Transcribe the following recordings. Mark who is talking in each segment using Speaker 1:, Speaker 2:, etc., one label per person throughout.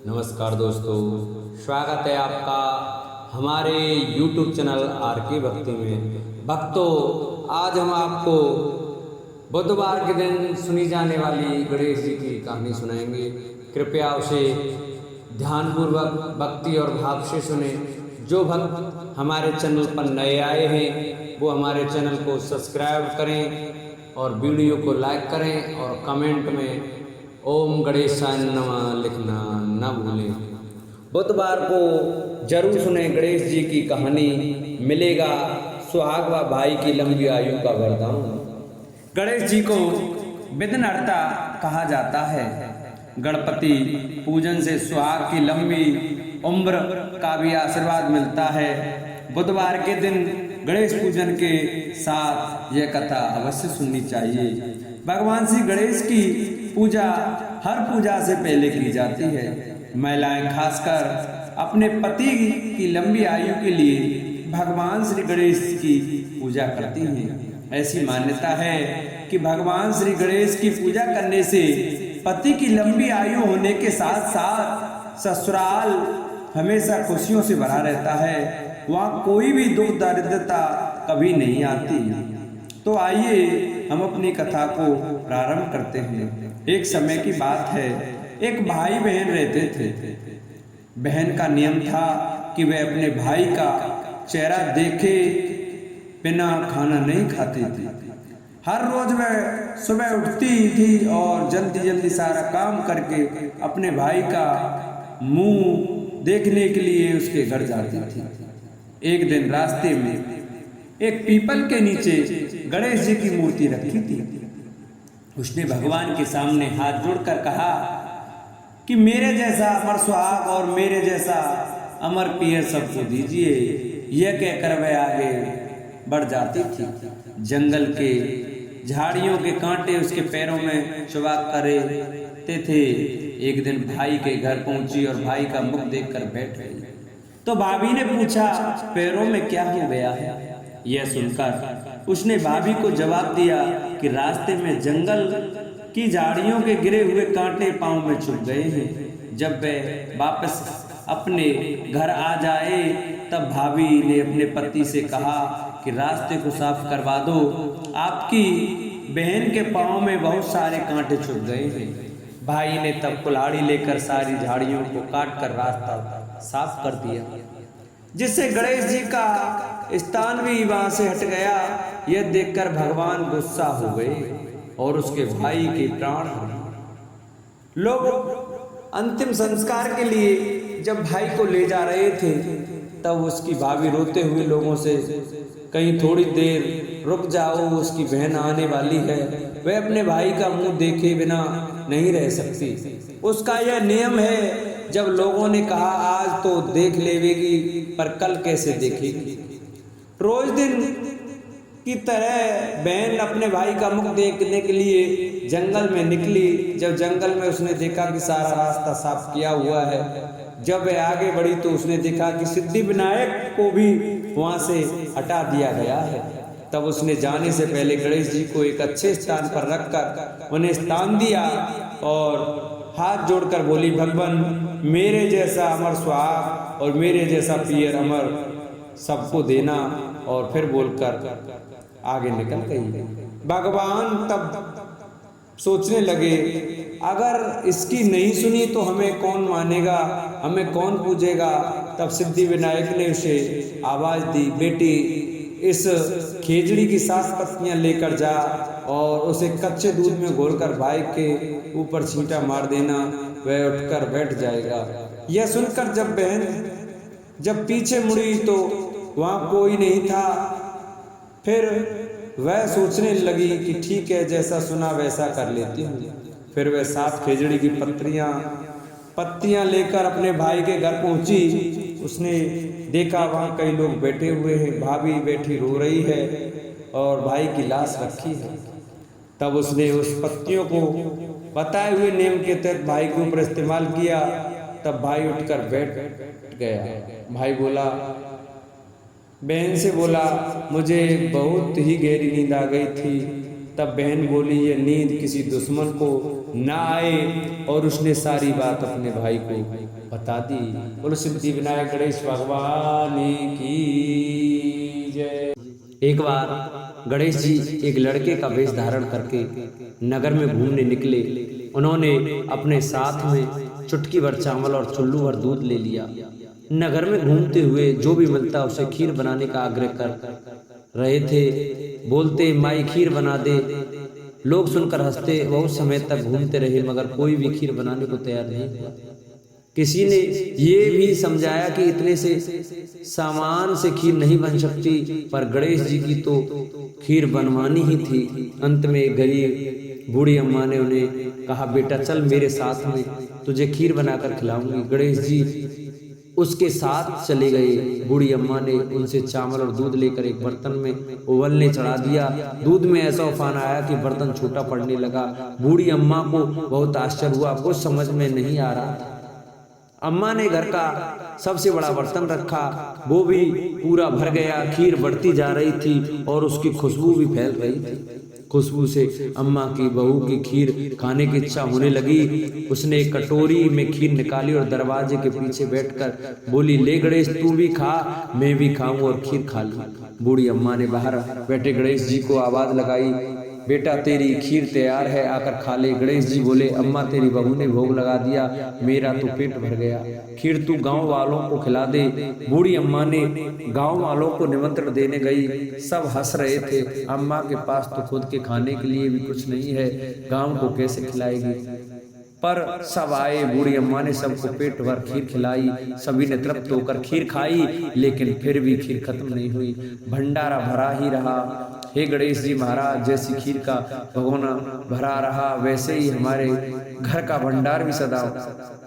Speaker 1: नमस्कार दोस्तों, स्वागत है आपका हमारे YouTube चैनल आर के भक्ति में। भक्तों, आज हम आपको बुधवार के दिन सुनी जाने वाली गणेश जी की कहानी सुनाएंगे। कृपया उसे ध्यानपूर्वक भक्ति और भाव से सुने। जो भक्त हमारे चैनल पर नए आए हैं वो हमारे चैनल को सब्सक्राइब करें और वीडियो को लाइक करें और कमेंट में ओम गणेशाय नमः लिखना न भूलें। बुधवार को जरूर सुने गणेश जी की कहानी, मिलेगा सुहाग व भाई की लंबी आयु का वरदान। गणेश जी को विघ्नहर्ता कहा जाता है। गणपति पूजन से सुहाग की लंबी उम्र का भी आशीर्वाद मिलता है। बुधवार के दिन गणेश पूजन के साथ यह कथा अवश्य सुननी चाहिए। भगवान श्री गणेश की पूजा हर पूजा से पहले की जाती है। महिलाएं खासकर अपने पति की लंबी आयु के लिए भगवान श्री गणेश की पूजा करती हैं। ऐसी मान्यता है कि भगवान श्री गणेश की पूजा करने से पति की लंबी आयु होने के साथ साथ ससुराल हमेशा खुशियों से भरा रहता है। वहाँ कोई भी दुख दरिद्रता कभी नहीं आती। तो आइए हम अपनी कथा को प्रारंभ करते हैं। एक समय की बात है, एक भाई बहन रहते थे। बहन का नियम था कि वह अपने भाई का चेहरा देखे बिना खाना नहीं खाती थी। हर रोज वह सुबह उठती थी और जल्दी जल्दी सारा काम करके अपने भाई का मुंह देखने के लिए उसके घर जाती थी। एक दिन रास्ते में एक पीपल के नीचे गणेश जी की मूर्ति रखी थी। उसने भगवान के सामने हाथ जोड़कर कहा कि मेरे जैसा अमर सुहाग और मेरे जैसा अमर पियर सबको दीजिए। यह कहकर वह आगे बढ़ जाती थी। जंगल के झाड़ियों के कांटे उसके पैरों में चुभा करते थे। एक दिन भाई के घर पहुंची और भाई का मुख देखकर बैठ गई। तो भाभी ने पूछा, पैरों में क्या हो गया है? यह सुनकर उसने भाभी को जवाब दिया कि रास्ते में जंगल की झाड़ियों के गिरे हुए कांटे पांव में चुभ गए हैं। जब वह वापस अपने घर आ जाए तब भाभी ने अपने पति से कहा कि रास्ते को साफ करवा दो, आपकी बहन के पांव में बहुत सारे कांटे चुभ गए हैं। भाई ने तब कुल्हाड़ी लेकर सारी झाड़ियों को काट कर रास्ता साफ कर दिया, जिससे गणेश जी का स्थान भी वहां से हट गया। यह देखकर भगवान गुस्सा हो गए और उसके भाई के प्राण हरे। लोग अंतिम संस्कार के लिए जब भाई को ले जा रहे थे तब उसकी भाभी रोते हुए लोगों से, कहीं थोड़ी देर रुक जाओ, उसकी बहन आने वाली है। वह अपने भाई का मुंह देखे बिना नहीं रह सकती। उसका यह नियम है। जब लोगों ने कहा आज तो देख लेवेगी पर कल कैसे देखेगी। रोज दिन की तरह बहन अपने भाई का मुख देखने के लिए जंगल में निकली। जब जंगल में उसने देखा कि सारा रास्ता साफ किया हुआ है, जब वह आगे बढ़ी तो उसने देखा कि सिद्धि विनायक को भी वहां से हटा दिया गया है। तब उसने जाने से पहले गणेश जी को एक अच्छे स्थान पर रखकर उन्हें स्थान दिया और हाथ जोड़कर बोली, भगवान मेरे जैसा अमर सुहाग और मेरे जैसा पियर अमर सबको देना। और फिर बोलकर आगे निकल गई। भगवान तब सोचने लगे, अगर इसकी नहीं सुनी तो हमें कौन मानेगा, हमें कौन पूजेगा। तब सिद्धि विनायक ने उसे आवाज दी, बेटी इस खेजड़ी की 7 पत्तियां लेकर जा और उसे कच्चे दूध में घोलकर भाई के ऊपर छींटा मार देना, वह उठकर बैठ जाएगा। यह सुनकर जब बहन जब पीछे मुड़ी तो वहां कोई नहीं था। फिर वह सोचने लगी कि ठीक है, जैसा सुना वैसा कर लेती हूँ। फिर वह 7 खेजड़ी की पत्तियां लेकर अपने भाई के घर पहुंची। उसने देखा वहाँ कई लोग बैठे हुए हैं, भाभी बैठी रो रही है और भाई की लाश रखी है। तब उसने उस पत्तियों को बताए हुए नियम के तहत भाई के ऊपर इस्तेमाल किया। तब भाई उठकर बैठ गया। भाई बोला, बहन से बोला, मुझे बहुत ही गहरी नींद आ गई थी तब बहन बोली ये नींद किसी दुश्मन को ना आए और उसने सारी बात अपने भाई को बता दी। बोलो सिद्धि विनायक गणेश भगवान की जय। एक बार गणेश जी एक लड़के का वेश धारण करके नगर में घूमने निकले। उन्होंने अपने साथ में चुटकी भर चावल और चुल्लू भर दूध ले लिया। नगर में घूमते हुए जो भी मिलता उसे खीर बनाने का आग्रह कर रहे थे। बोलते माई खीर बना दे। लोग सुनकर हंसते। बहुत समय तक घूमते रहे मगर कोई भी खीर बनाने को तैयार नहीं हुआ। किसी ने ये भी समझाया कि इतने से सामान से खीर नहीं बन सकती, पर गणेश जी की तो खीर बनवानी ही थी। अंत में एक गरीब बूढ़ी अम्मा ने उन्हें कहा बेटा चल मेरे साथ में, तुझे खीर बनाकर खिलाऊंगी। गणेश जी उसके साथ चले गए। बूढ़ी अम्मा ने उनसे चावल और दूध लेकर एक बर्तन में उबलने चढ़ा दिया। दूध में ऐसा उफान आया कि बर्तन छोटा पड़ने लगा। बूढ़ी अम्मा को बहुत आश्चर्य हुआ, कुछ समझ में नहीं आ रहा था। अम्मा ने घर का सबसे बड़ा बर्तन रखा, वो भी पूरा भर गया। खीर बढ़ती जा रही थी और उसकी खुशबू भी फैल रही थी। खुशबू से अम्मा की बहू की खीर खाने की इच्छा होने लगी। उसने एक कटोरी में खीर निकाली और दरवाजे के पीछे बैठकर बोली ले गणेश तू भी खा, मैं भी खाऊं और खीर खा लूं। बूढ़ी अम्मा ने बाहर बैठे गणेश जी को आवाज लगाई बेटा तेरी खीर तैयार है, आकर खा ले। गणेश जी बोले अम्मा तेरी बहू ने भोग लगा दिया, मेरा तो पेट भर गया, खीर तू गांव वालों को खिला दे। बूढ़ी अम्मा ने गांव वालों को निमंत्रण देने गई। सब हंस रहे थे। अम्मा के पास तो खुद के खाने के लिए भी कुछ नहीं है, गांव को कैसे खिलाएगी। पर सब आए। बूढ़ी अम्मा ने सबको पेट भर खीर खिलाई। सभी ने तृप्त होकर खीर खाई, लेकिन फिर भी खीर खत्म नहीं हुई, भंडारा भरा ही रहा। हे गणेश जी महाराज, जैसी खीर का भगोना भरा रहा वैसे ही हमारे घर का भंडार भी सदा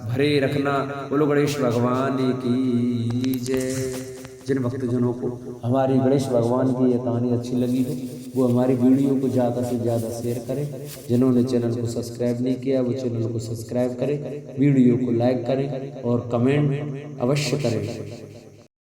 Speaker 1: भरे रखना। बोलो गणेश भगवान की जय। जिन भक्तजनों को हमारी गणेश भगवान की यह कहानी अच्छी लगी हो वो हमारी वीडियो को ज़्यादा से ज़्यादा शेयर करें। जिन्होंने चैनल को सब्सक्राइब नहीं किया वो चैनल को सब्सक्राइब करें, वीडियो को लाइक करें और कमेंट अवश्य करें।